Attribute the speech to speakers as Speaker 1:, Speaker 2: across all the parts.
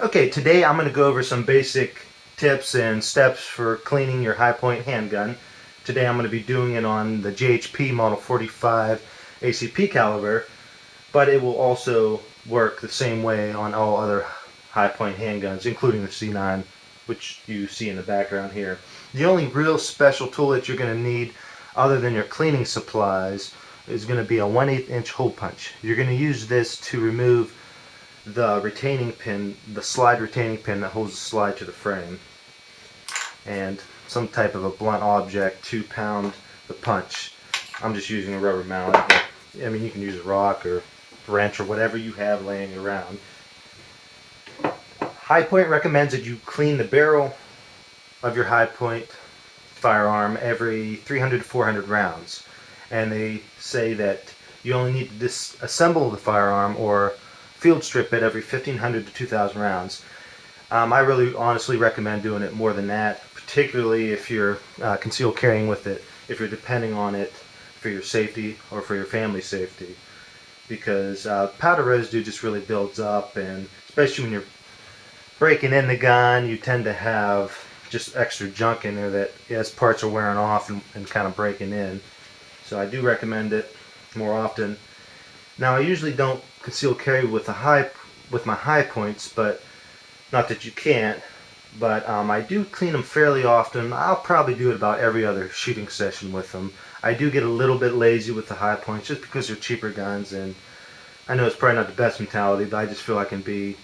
Speaker 1: Okay, today I'm going to go over some basic tips and steps for cleaning your high point handgun. Today I'm going to be doing it on the JHP Model 45 ACP caliber, but it will also work the same way on all other high point handguns, including the C9, which you see in the background here. The only real special tool that you're going to need other than your cleaning supplies is going to be a 1/8 inch hole punch. You're going to use this to remove the retaining pin, the slide retaining pin that holds the slide to the frame, and some type of a blunt object to pound the punch. I'm just using a rubber mallet. I mean, you can use a rock or wrench or whatever you have laying around. High Point recommends that you clean the barrel of your high point firearm every 300 to 400 rounds, and they say that you only need to disassemble the firearm or field strip it every 1,500 to 2,000 rounds. I really honestly recommend doing it more than that, particularly if you're concealed carrying with it, if you're depending on it for your safety or for your family's safety, because powder residue just really builds up, and especially when you're breaking in the gun, you tend to have just extra junk in there that as parts are wearing off and kind of breaking in. So I do recommend it more often. Now, I usually don't conceal carry with my high points, but not that you can't, but I do clean them fairly often. I'll probably do it about every other shooting session with them. I do get a little bit lazy with the high points just because they're cheaper guns, and I know it's probably not the best mentality, but I just feel I can be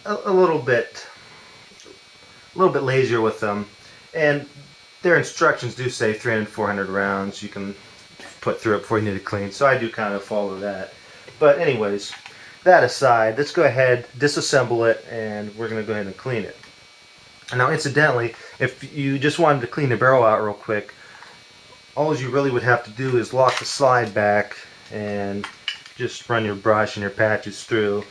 Speaker 1: a little bit lazier with them. And their instructions do say 300 to 400 rounds you can put through it before you need to clean, so I do kind of follow that. But anyways, that aside, let's go ahead, disassemble it, and we're going to go ahead and clean it. Now, incidentally, if you just wanted to clean the barrel out real quick, all you really would have to do is lock the slide back and just run your brush and your patches through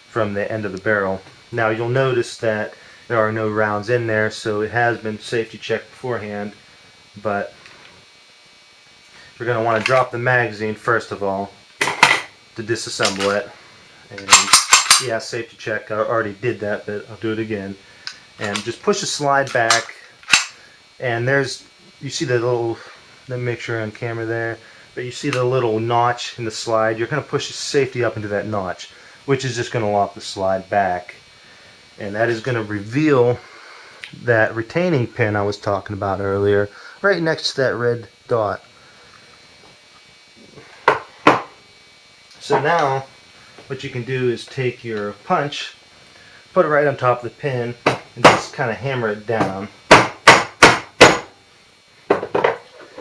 Speaker 1: from the end of the barrel. Now, you'll notice that there are no rounds in there, so it has been safety checked beforehand, but we're going to want to drop the magazine first of all to disassemble it. And yeah, safety check, I already did that, but I'll do it again. And just push the slide back, and you see the little, let me make sure on camera there, but you see the little notch in the slide. You're going to push the safety up into that notch, which is just going to lock the slide back. And that is going to reveal that retaining pin I was talking about earlier, right next to that red dot. So now, what you can do is take your punch, put it right on top of the pin, and just kind of hammer it down.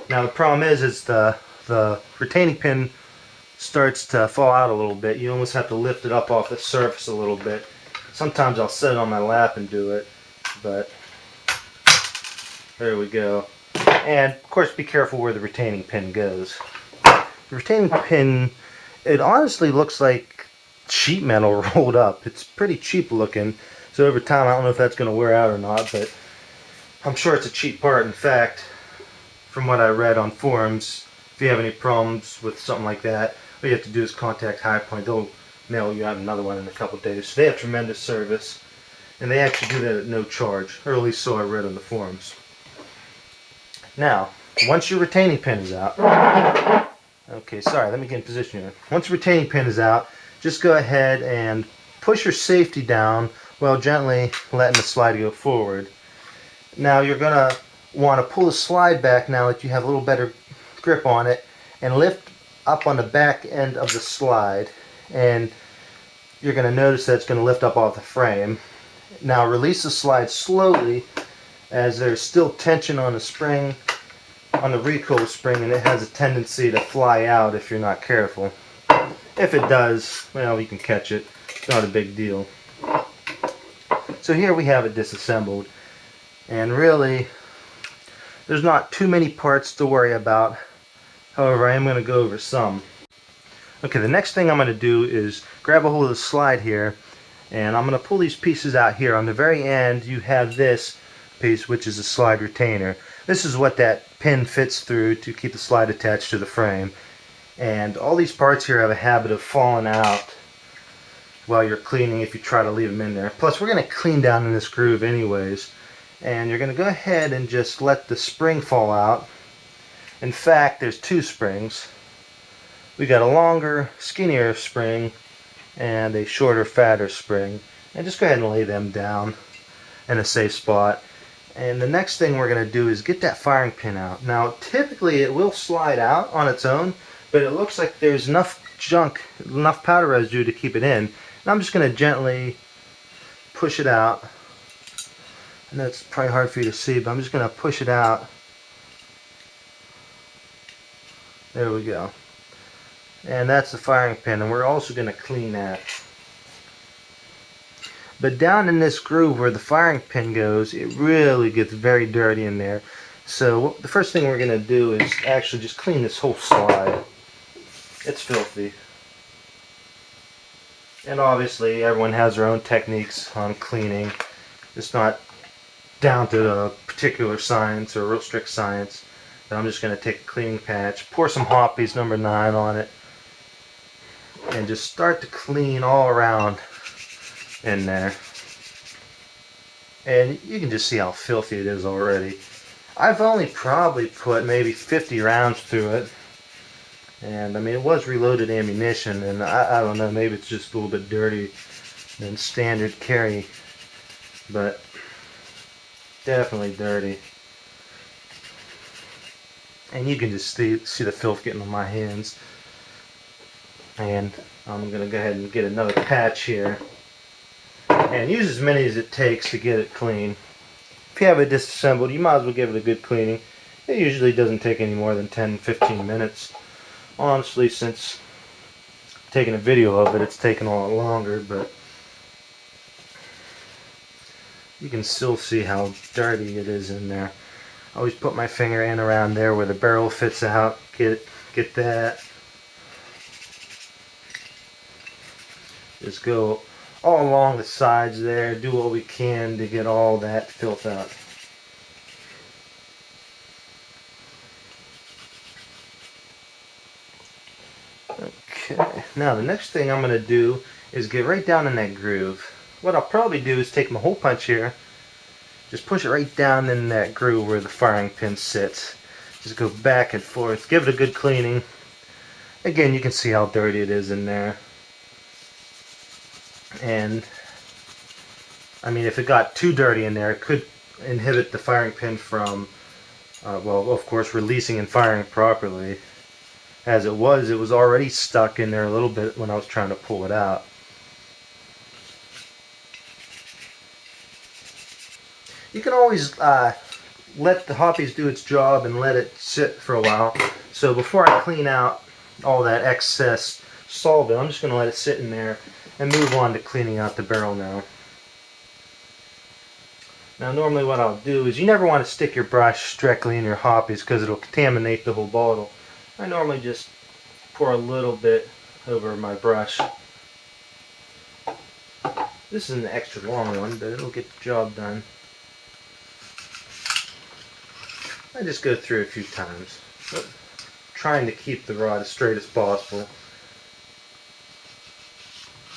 Speaker 1: Now the problem is the retaining pin starts to fall out a little bit. You almost have to lift it up off the surface a little bit. Sometimes I'll set it on my lap and do it, but there we go. And of course, be careful where the retaining pin goes. The retaining pin, it honestly looks like sheet metal rolled up. It's pretty cheap looking, so over time I don't know if that's going to wear out or not, but I'm sure it's a cheap part. In fact, from what I read on forums, if you have any problems with something like that, all you have to do is contact High Point. They'll mail you out another one in a couple of days. So they have tremendous service, and they actually do that at no charge, or at least so I read on the forums. Now, once your retaining pin is out, okay, sorry, let me get in position here. Once the retaining pin is out, just go ahead and push your safety down while gently letting the slide go forward. Now you're going to want to pull the slide back now that you have a little better grip on it, and lift up on the back end of the slide, and you're going to notice that it's going to lift up off the frame. Now release the slide slowly, as there's still tension on the spring, on the recoil spring, and it has a tendency to fly out if you're not careful. If it does, well, you can catch it. It's not a big deal. So here we have it disassembled, and really there's not too many parts to worry about. However, I am going to go over some. Okay, the next thing I'm going to do is grab a hold of the slide here, and I'm going to pull these pieces out here. On the very end you have this piece, which is a slide retainer. This is what that pin fits through to keep the slide attached to the frame. And all these parts here have a habit of falling out while you're cleaning if you try to leave them in there. Plus, we're going to clean down in this groove anyways. And you're going to go ahead and just let the spring fall out. In fact, there's two springs. We got a longer, skinnier spring and a shorter, fatter spring. And just go ahead and lay them down in a safe spot. And the next thing we're going to do is get that firing pin out. Now, typically it will slide out on its own, but it looks like there's enough junk, enough powder residue to keep it in. And I'm just going to gently push it out. I know it's probably hard for you to see, but I'm just going to push it out. There we go. And that's the firing pin, and we're also going to clean that. But down in this groove where the firing pin goes, it really gets very dirty in there. So the first thing we're going to do is actually just clean this whole slide. It's filthy. And obviously everyone has their own techniques on cleaning. It's not down to a particular science or real strict science. But I'm just going to take a cleaning patch, pour some Hoppies number 9 on it, and just start to clean all around in there. And you can just see how filthy it is already. I've only probably put maybe 50 rounds through it. And I mean, it was reloaded ammunition, and I don't know, maybe it's just a little bit dirty than standard carry. But definitely dirty. And you can just see the filth getting on my hands. And I'm going to go ahead and get another patch here. And use as many as it takes to get it clean. If you have it disassembled, you might as well give it a good cleaning. It usually doesn't take any more than 10-15 minutes. Honestly, since taking a video of it, it's taken a lot longer, but you can still see how dirty it is in there. I always put my finger in around there where the barrel fits out. Get that. Just go all along the sides there. Do what we can to get all that filth out. Okay, now the next thing I'm going to do is get right down in that groove. What I'll probably do is take my hole punch here, just push it right down in that groove where the firing pin sits. Just go back and forth, give it a good cleaning. Again, you can see how dirty it is in there. And I mean, if it got too dirty in there, it could inhibit the firing pin from, well, of course, releasing and firing properly. As it was already stuck in there a little bit when I was trying to pull it out. You can always let the Hoppies do its job and let it sit for a while. So before I clean out all that excess solvent, I'm just going to let it sit in there and move on to cleaning out the barrel now. Now normally what I'll do is, you never want to stick your brush directly in your Hoppies because it'll contaminate the whole bottle. I normally just pour a little bit over my brush. This is an extra long one, but it'll get the job done. I just go through a few times, trying to keep the rod as straight as possible.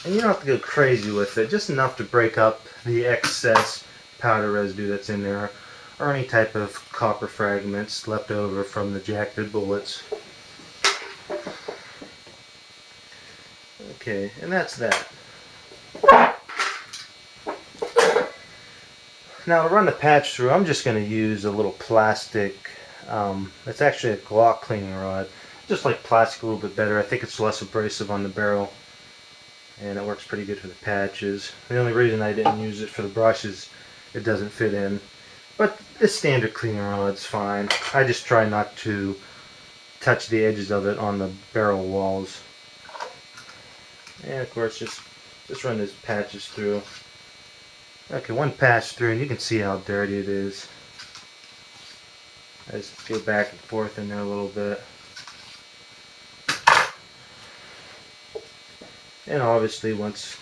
Speaker 1: And you don't have to go crazy with it, just enough to break up the excess powder residue that's in there, or any type of copper fragments left over from the jacketed bullets. Okay, and that's that. Now to run the patch through, I'm just going to use a little plastic, it's actually a Glock cleaning rod. Just like plastic, a little bit better. I think it's less abrasive on the barrel, and it works pretty good for the patches. The only reason I didn't use it for the brush is it doesn't fit in. But this standard cleaning rod's fine. I just try not to touch the edges of it on the barrel walls. And of course, just run these patches through. Okay, one patch through, and you can see how dirty it is. I just go back and forth in there a little bit. And obviously, once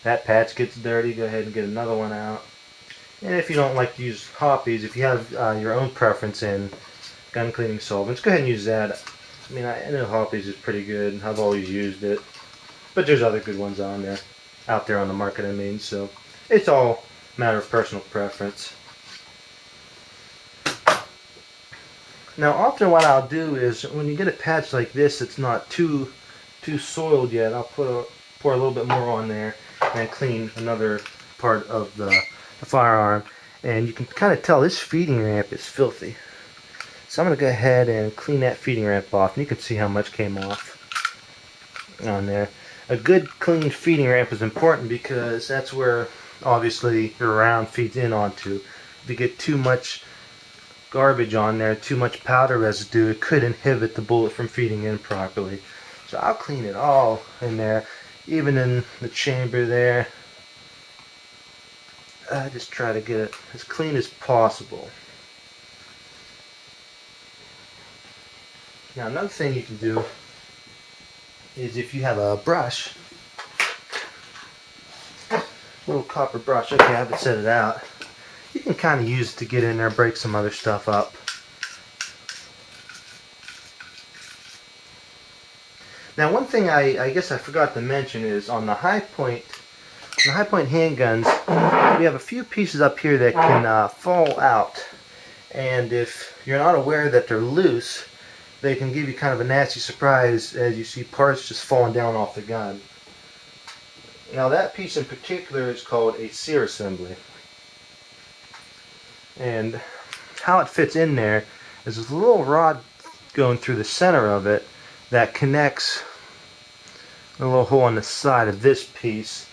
Speaker 1: that patch gets dirty, go ahead and get another one out. And if you don't like to use Hoppies, if you have your own preference in gun cleaning solvents, go ahead and use that. I know Hoppies is pretty good. I've always used it. But there's other good ones on there. out there on the market, I mean. So it's all a matter of personal preference. Now often what I'll do is when you get a patch like this, it's not too soiled yet, I'll pour a little bit more on there and clean another part of the firearm. And you can kind of tell this feeding ramp is filthy. So I'm going to go ahead and clean that feeding ramp off, and you can see how much came off on there. A good clean feeding ramp is important because that's where obviously your round feeds in onto. If you get too much garbage on there, too much powder residue, it could inhibit the bullet from feeding in properly. So I'll clean it all in there, even in the chamber there. I just try to get it as clean as possible. Now another thing you can do is if you have a brush, a little copper brush, okay, I haven't set it out, you can kind of use it to get in there and break some other stuff up. Now one thing I guess I forgot to mention is on the high point handguns, we have a few pieces up here that can fall out, and if you're not aware that they're loose, they can give you kind of a nasty surprise as you see parts just falling down off the gun. Now that piece in particular is called a sear assembly, and how it fits in there is a little rod going through the center of it that connects a little hole on the side of this piece,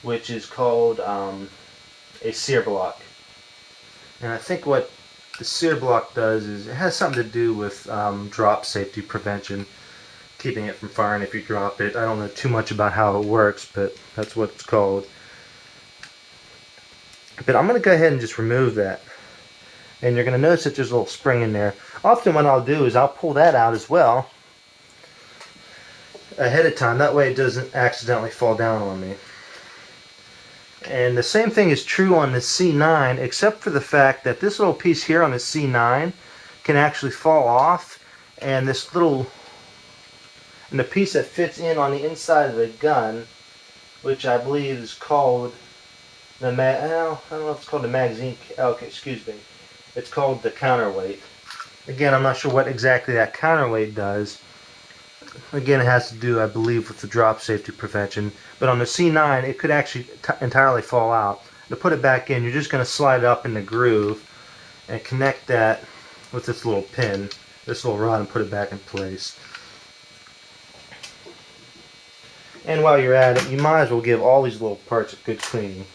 Speaker 1: which is called a sear block. And I think what the sear block does is it has something to do with drop safety prevention, keeping it from firing if you drop it. I don't know too much about how it works, but that's what it's called. But I'm going to go ahead and just remove that. And you're going to notice that there's a little spring in there. Often what I'll do is I'll pull that out as well ahead of time. That way it doesn't accidentally fall down on me. And the same thing is true on the C9, except for the fact that this little piece here on the C9 can actually fall off, and this little, and the piece that fits in on the inside of the gun, which I believe is called the I don't know if it's called the magazine. Okay, excuse me. It's called the counterweight. Again, I'm not sure what exactly that counterweight does. Again, it has to do, I believe, with the drop safety prevention. But on the C9, it could actually entirely fall out. To put it back in, you're just going to slide it up in the groove and connect that with this little pin, this little rod, and put it back in place. And while you're at it, you might as well give all these little parts a good cleaning.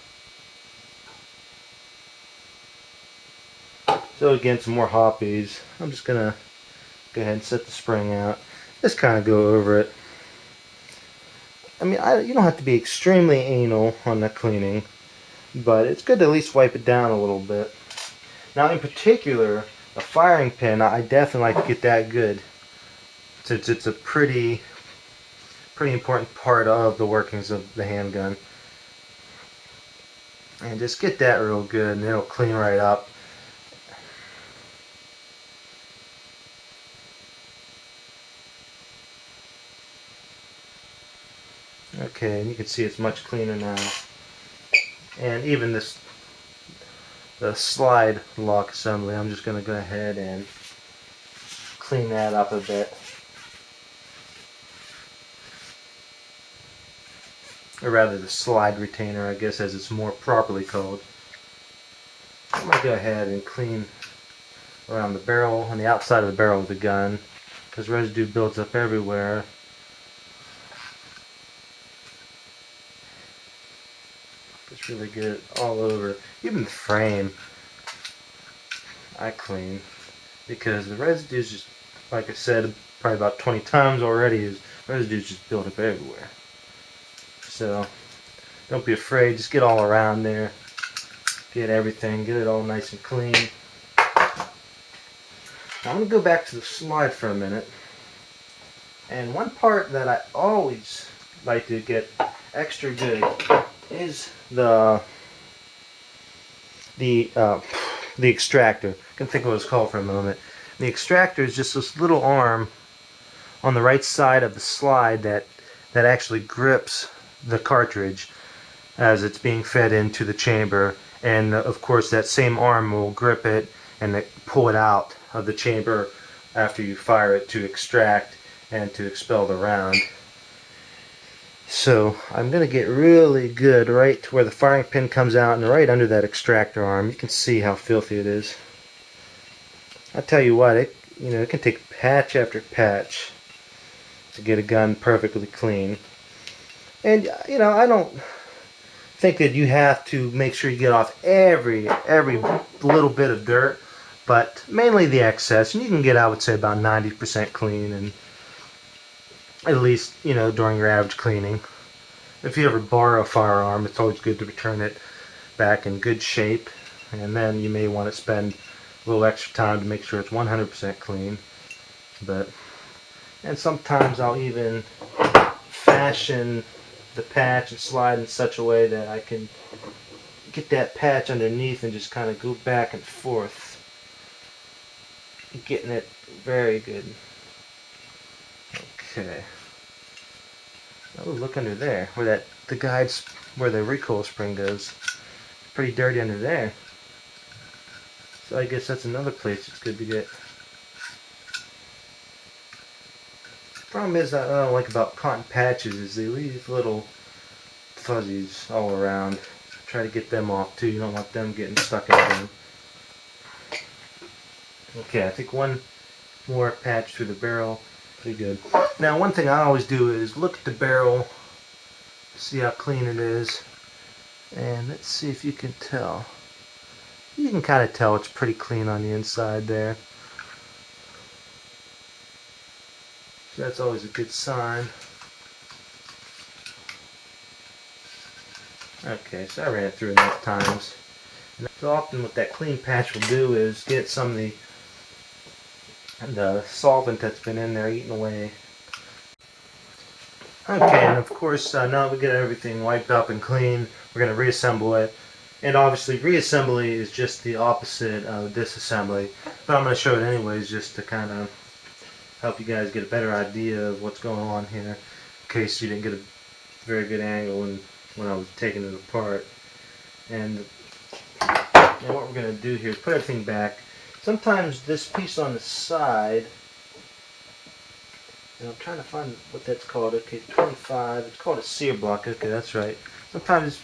Speaker 1: So again, some more hoppies. I'm just going to go ahead and set the spring out. Just kind of go over it. I mean, you don't have to be extremely anal on the cleaning, but it's good to at least wipe it down a little bit. Now in particular, the firing pin, I definitely like to get that good, since it's a pretty important part of the workings of the handgun. And just get that real good and it'll clean right up. Okay, and you can see it's much cleaner now. And even the slide lock assembly, I'm just going to go ahead and clean that up a bit. Or rather the slide retainer, I guess, as it's more properly called. I'm going to go ahead and clean around the barrel, on the outside of the barrel of the gun, because residue builds up everywhere. Just really get it all over. Even the frame I clean, because the residue is just, like I said, probably about 20 times already, is residue just built up everywhere. So don't be afraid, just get all around there, get everything, get it all nice and clean. Now I'm going to go back to the slide for a minute, and one part that I always like to get extra good is the extractor. I can think of what it's called for a moment. The extractor is just this little arm on the right side of the slide that actually grips the cartridge. as it's being fed into the chamber, and of course that same arm will grip it and pull it out of the chamber after you fire it to extract and to expel the round. So I'm going to get really good right to where the firing pin comes out and right under that extractor arm. You can see how filthy it is. I tell you what, it can take patch after patch to get a gun perfectly clean. And I don't think that you have to make sure you get off every little bit of dirt, but mainly the excess. And you can get, I would say, about 90% clean, and at least during your average cleaning. If you ever borrow a firearm, it's always good to return it back in good shape, and then you may want to spend a little extra time to make sure it's 100% clean. And sometimes I'll even fashion the patch and slide in such a way that I can get that patch underneath and just kind of go back and forth, getting it very good. Okay. Oh, look under there where the guides where the recoil spring goes. It's pretty dirty under there. So I guess that's another place it's good to get. Problem is that I don't like about cotton patches is they leave little fuzzies all around. Try to get them off too. You don't want them getting stuck in them. Okay, I think one more patch through the barrel. Pretty good. Now one thing I always do is look at the barrel, see how clean it is, and let's see if you can tell. You can kind of tell it's pretty clean on the inside there. So that's always a good sign. Okay, so I ran it through enough times. And so often what that clean patch will do is get some of the solvent that's been in there eaten away. Okay, and of course now that we get everything wiped up and clean, we're going to reassemble it. And obviously reassembly is just the opposite of disassembly, but I'm going to show it anyways just to kind of help you guys get a better idea of what's going on here, in case you didn't get a very good angle when I was taking it apart. And what we're going to do here is put everything back. Sometimes this piece on the side, and I'm trying to find what that's called. Okay, 25. It's called a sear block. Okay, that's right. Sometimes this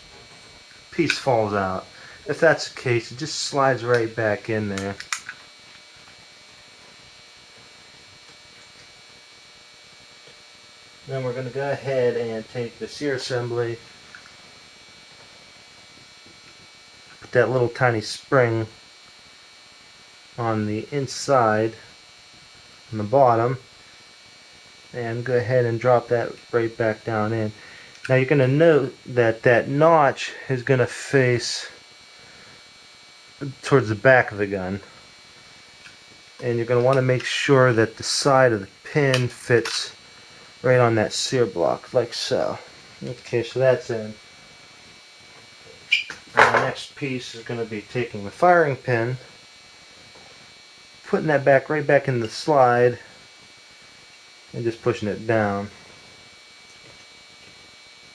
Speaker 1: piece falls out. If that's the case, it just slides right back in there. Then we're going to go ahead and take the sear assembly, put that little tiny spring on the inside, on the bottom, and go ahead and drop that right back down in. Now you're going to note that that notch is going to face towards the back of the gun, and you're going to want to make sure that the side of the pin fits right on that sear block, like so. Okay, so that's in. And the next piece is going to be taking the firing pin, putting that back right back in the slide, and just pushing it down.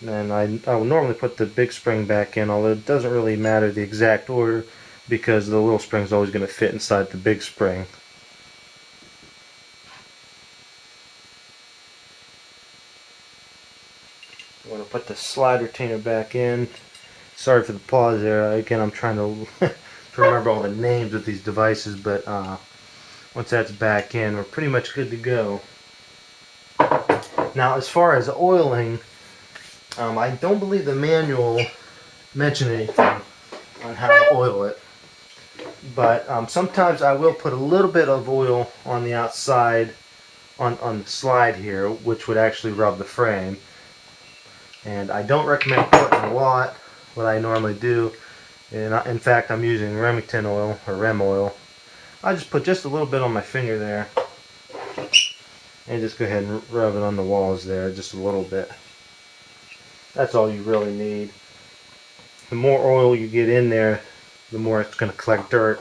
Speaker 1: And I will normally put the big spring back in, although it doesn't really matter the exact order because the little spring is always going to fit inside the big spring. I'm going to put the slide retainer back in. Sorry for the pause there. Again, I'm trying to remember all the names of these devices, but once that's back in, we're pretty much good to go. Now, as far as oiling, I don't believe the manual mentioned anything on how to oil it, but sometimes I will put a little bit of oil on the outside on the slide here, which would actually rub the frame. And I don't recommend putting a lot. What I normally do, and in fact I'm using Remington oil, or Rem oil. I just put just a little bit on my finger there, and just go ahead and rub it on the walls there, just a little bit. That's all you really need. The more oil you get in there, the more it's going to collect dirt,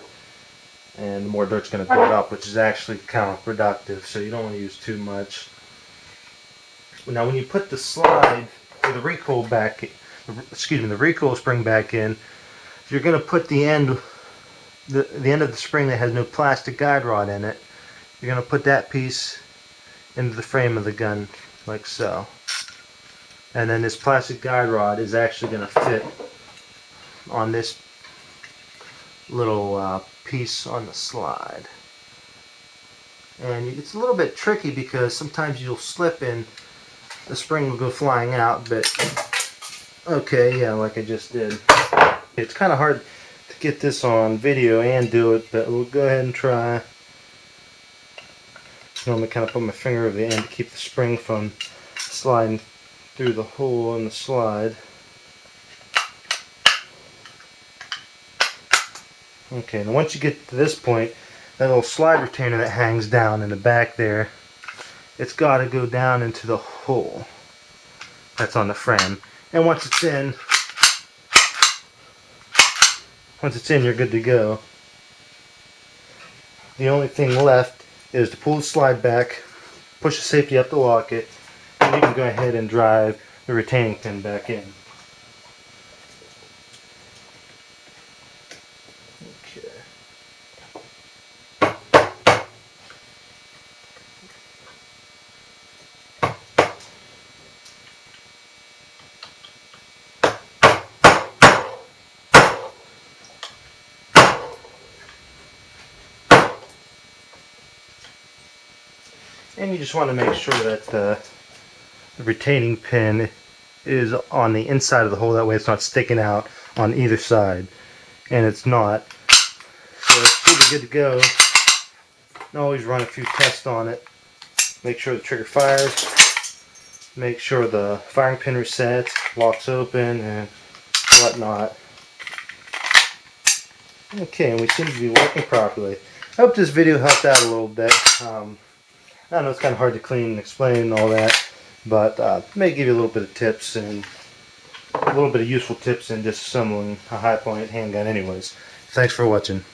Speaker 1: and the more dirt's going to build up, which is actually counterproductive, so you don't want to use too much. Now when you put the slide, or the recoil back, the recoil spring back in, you're going to put the end the end of the spring that has no plastic guide rod in it. You're going to put that piece into the frame of the gun like so. And then this plastic guide rod is actually going to fit on this little piece on the slide. And it's a little bit tricky because sometimes you'll slip and the spring will go flying out, but okay, yeah, like I just did. It's kind of hard to get this on video and do it, but we'll go ahead and try. I'm going to kind of put my finger over the end to keep the spring from sliding through the hole in the slide. Okay, now once you get to this point, that little slide retainer that hangs down in the back there, it's got to go down into the hole that's on the frame. And once it's in, you're good to go. The only thing left is to pull the slide back, push the safety up to lock it, and you can go ahead and drive the retaining pin back in. Okay. And you just want to make sure that the retaining pin is on the inside of the hole, that way it's not sticking out on either side. And it's not. So it should be good to go. And always run a few tests on it. Make sure the trigger fires. Make sure the firing pin resets, locks open, and whatnot. Okay, and we seem to be working properly. I hope this video helped out a little bit. I know it's kind of hard to clean and explain and all that, but may give you a little bit of tips and a little bit of useful tips in disassembling a high point handgun anyways. Thanks for watching.